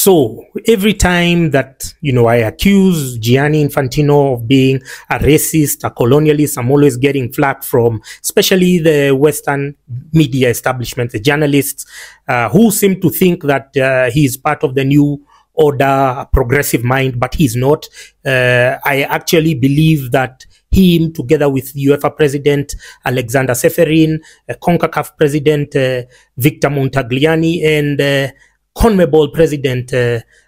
So every time that, I accuse Gianni Infantino of being a racist, a colonialist, I'm always getting flack from especially the Western media establishment, the journalists, who seem to think that he is part of the new order, a progressive mind, but he's not. I actually believe that him, together with UEFA President Alexander Seferin, CONCACAF President Victor Montagliani, and CONMEBOL President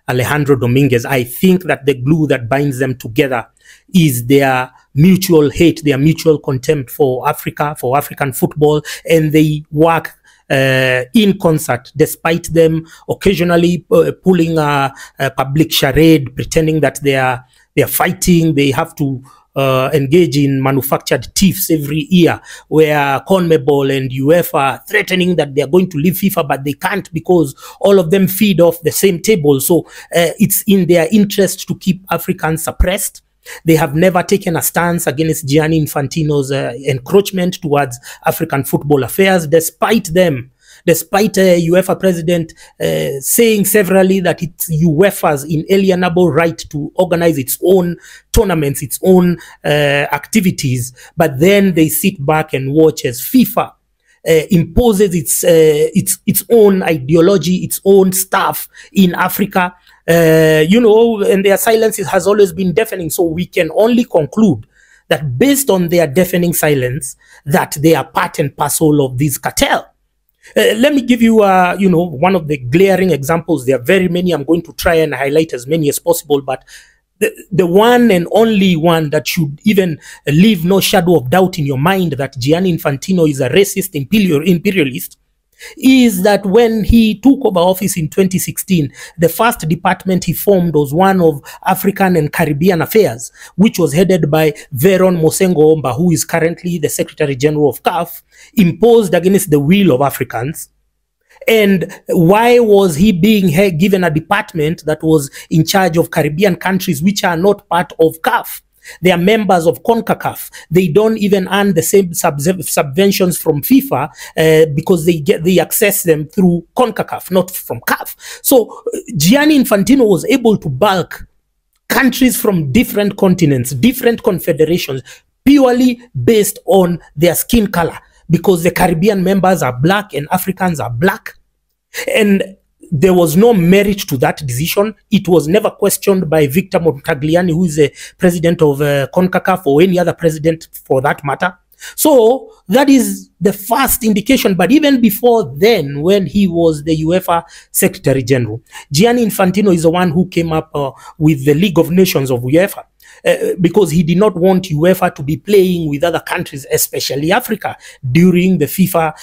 Alejandro Dominguez, I think that the glue that binds them together is their mutual hate, their mutual contempt for Africa, for African football, and they work in concert, despite them occasionally pulling a public charade, pretending that they are fighting. They have to engage in manufactured tiffs every year, where CONMEBOL and UEFA are threatening that they are going to leave FIFA, but they can't because all of them feed off the same table. So it's in their interest to keep Africans suppressed. They have never taken a stance against Gianni Infantino's encroachment towards African football affairs, despite UEFA president saying severally that it's UEFA's inalienable right to organize its own tournaments, its own activities. But then they sit back and watch as FIFA imposes its own ideology, its own stuff in Africa. And their silence has always been deafening. So we can only conclude that based on their deafening silence, that they are part and parcel of this cartel. Let me give you, one of the glaring examples. There are very many. I'm going to try and highlight as many as possible, but the one and only one that should even leave no shadow of doubt in your mind that Gianni Infantino is a racist imperialist is that when he took over office in 2016, the first department he formed was one of African and Caribbean Affairs, which was headed by Veron Mosengo Omba, who is currently the Secretary General of CAF, imposed against the will of Africans. And why was he being given a department that was in charge of Caribbean countries which are not part of CAF? They are members of CONCACAF. They don't even earn the same subventions from FIFA because they access them through CONCACAF, not from CAF. So Gianni Infantino was able to bulk countries from different continents, different confederations, purely based on their skin color, because the Caribbean members are black and Africans are black. And there was no merit to that decision. It was never questioned by Victor Montagliani, who is the president of CONCACAF, or any other president for that matter. So that is the first indication. But even before then, when he was the UEFA Secretary General, Gianni Infantino is the one who came up with the League of Nations of UEFA. Because he did not want UEFA to be playing with other countries, especially Africa, during the FIFA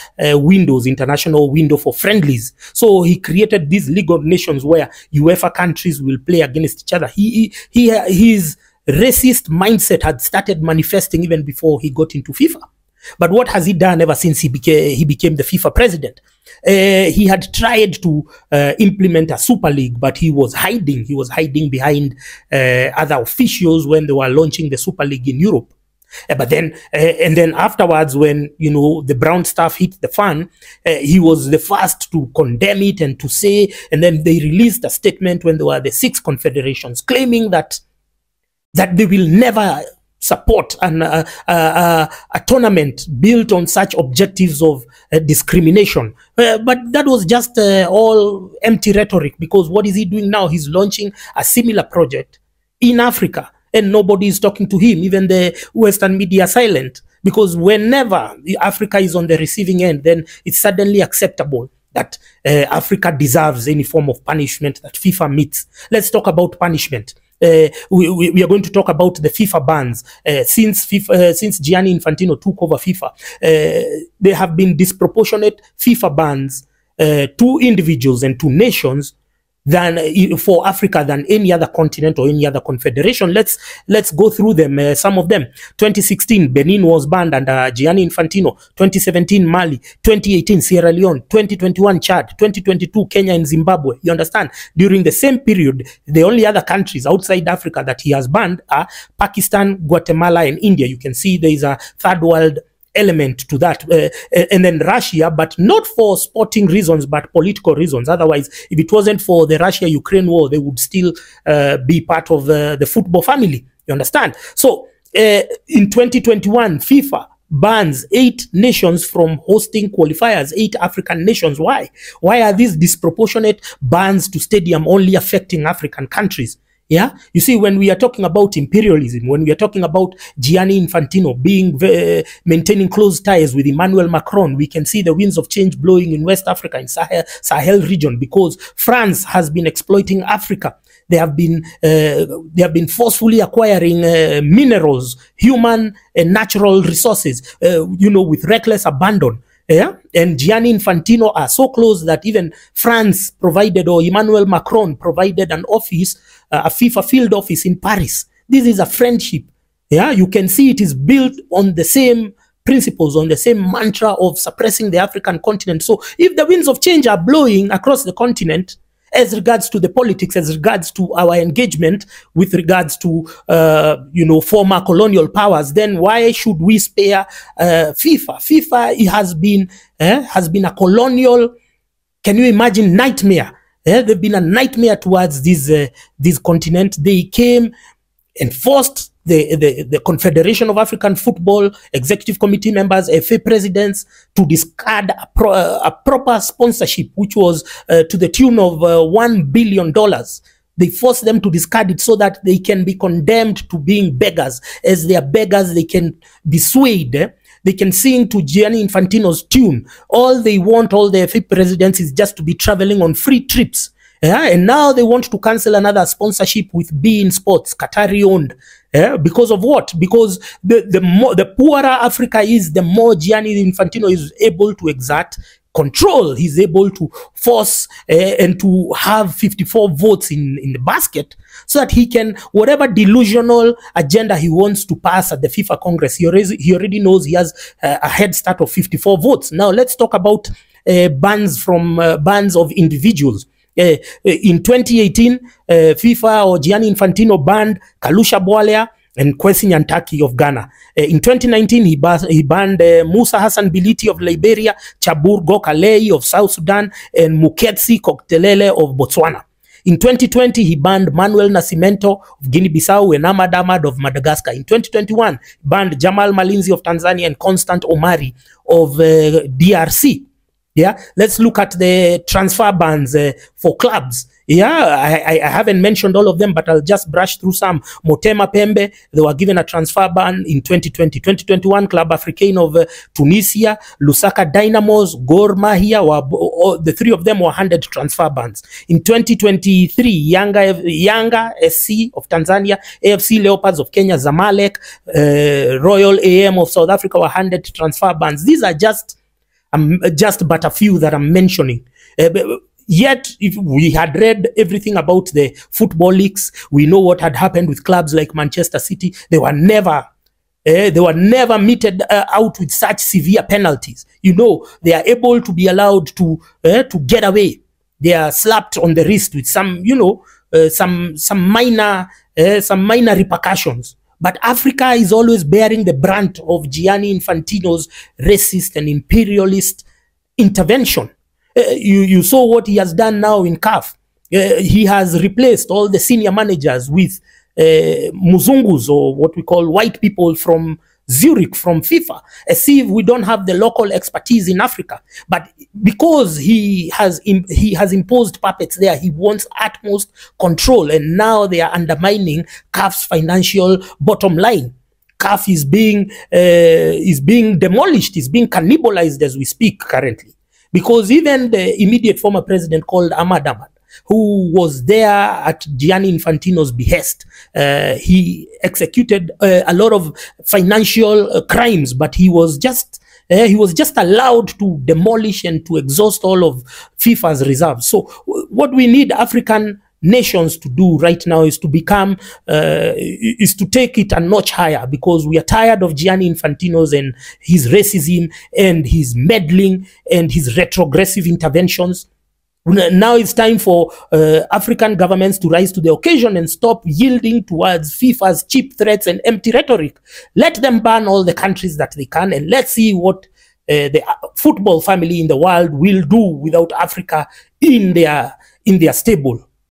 international window for friendlies. So he created this League of Nations where UEFA countries will play against each other. His racist mindset had started manifesting even before he got into FIFA. But what has he done ever since he became the FIFA president? He had tried to implement a Super League, but he was hiding. He was hiding behind other officials when they were launching the Super League in Europe. But then, and then afterwards, when the brown stuff hit the fan, he was the first to condemn it and to say. And then they released a statement when there were the 6 confederations, claiming that they will never support a tournament built on such objectives of discrimination. But that was just all empty rhetoric, because what is he doing now? He's launching a similar project in Africa, and nobody is talking to him. Even the Western media are silent, because whenever Africa is on the receiving end, then it's suddenly acceptable that Africa deserves any form of punishment that FIFA meets. Let's talk about punishment. We are going to talk about the FIFA bans. Since Gianni Infantino took over FIFA, there have been disproportionate FIFA bans to individuals and to nations for Africa than any other continent or any other confederation. Let's go through them. Some of them. 2016, Benin was banned under Gianni Infantino. 2017, Mali. 2018, Sierra Leone. 2021, Chad. 2022, Kenya and Zimbabwe. You understand? During the same period, the only other countries outside Africa that he has banned are Pakistan, Guatemala, and India. You can see there is a third world element to that, and then Russia, but not for sporting reasons, but political reasons. Otherwise, if it wasn't for the Russia-Ukraine war, they would still be part of the football family. You understand? So in 2021, FIFA bans 8 nations from hosting qualifiers, 8 African nations. Why? Why are these disproportionate bans to stadium only affecting African countries? Yeah, you see, when we are talking about imperialism, when we are talking about Gianni Infantino maintaining close ties with Emmanuel Macron, we can see the winds of change blowing in West Africa, in Sahel region, because France has been exploiting Africa. They have been forcefully acquiring minerals, human and natural resources, with reckless abandon. Yeah, and Gianni Infantino are so close that even France provided, or Emmanuel Macron provided, an office, a FIFA field office in Paris. This is a friendship. Yeah, you can see it is built on the same principles, on the same mantra of suppressing the African continent. So if the winds of change are blowing across the continent, as regards to the politics, as regards to our engagement with regards to, former colonial powers, then why should we spare FIFA? FIFA has been a colonial, can you imagine, nightmare. They've been a nightmare towards this continent. They came and forced the Confederation of African Football executive committee members, FA presidents, to discard a proper sponsorship, which was to the tune of $1 billion. They forced them to discard it so that they can be condemned to being beggars. As they are beggars, they can be swayed. They can sing to Gianni Infantino's tune. All they want, all the FA presidents, is just to be traveling on free trips. Yeah, and now they want to cancel another sponsorship with beIN Sports, Qatari owned. Yeah, because of what? Because the poorer Africa is, the more Gianni Infantino is able to exert control. He's able to force and to have 54 votes in the basket, so that he can, whatever delusional agenda he wants to pass at the FIFA Congress, he already knows he has a head start of 54 votes. Now let's talk about bans of individuals. In 2018, FIFA or Gianni Infantino banned Kalusha Bwalya and Kwesi Nyantakyi of Ghana. In 2019, he banned Musa Hassan Biliti of Liberia, Chabur Gokalei of South Sudan, and Muketsi Koktelele of Botswana. In 2020, he banned Manuel Nascimento of Guinea-Bissau and Ahmad Ahmad of Madagascar. In 2021, he banned Jamal Malinzi of Tanzania and Constant Omari of DRC. Yeah, let's look at the transfer bans for clubs. Yeah, I haven't mentioned all of them, but I'll just brush through some. Motema Pembe, they were given a transfer ban in 2020. 2021, Club Africain of Tunisia, Lusaka Dynamos, Gor Mahia, the 3 of them were handed transfer bans. In 2023, Yanga SC of Tanzania, AFC Leopards of Kenya, Zamalek, Royal AM of South Africa were handed transfer bans. These are just but a few that I'm mentioning. Yet, if we had read everything about the football leagues, we know what had happened with clubs like Manchester City. They were never meted out with such severe penalties. They are able to be allowed to get away. They are slapped on the wrist with some minor repercussions. But Africa is always bearing the brunt of Gianni Infantino's racist and imperialist intervention. You saw what he has done now in CAF. He has replaced all the senior managers with Muzungus, or what we call white people from Zurich, from FIFA, as if we don't have the local expertise in Africa. But because he has imposed puppets there, he wants utmost control, and now they are undermining CAF's financial bottom line. CAF is being demolished, is being cannibalized as we speak currently, because even the immediate former president called Ahmad Ahmad, who was there at Gianni Infantino's behest, he executed a lot of financial crimes, but he was just allowed to demolish and to exhaust all of FIFA's reserves. So what we need African nations to do right now is to become, is to take it a notch higher, because we are tired of Gianni Infantino's and his racism and his meddling and his retrogressive interventions. Now it's time for African governments to rise to the occasion and stop yielding towards FIFA's cheap threats and empty rhetoric. Let them ban all the countries that they can, and let's see what the football family in the world will do without Africa in their stable.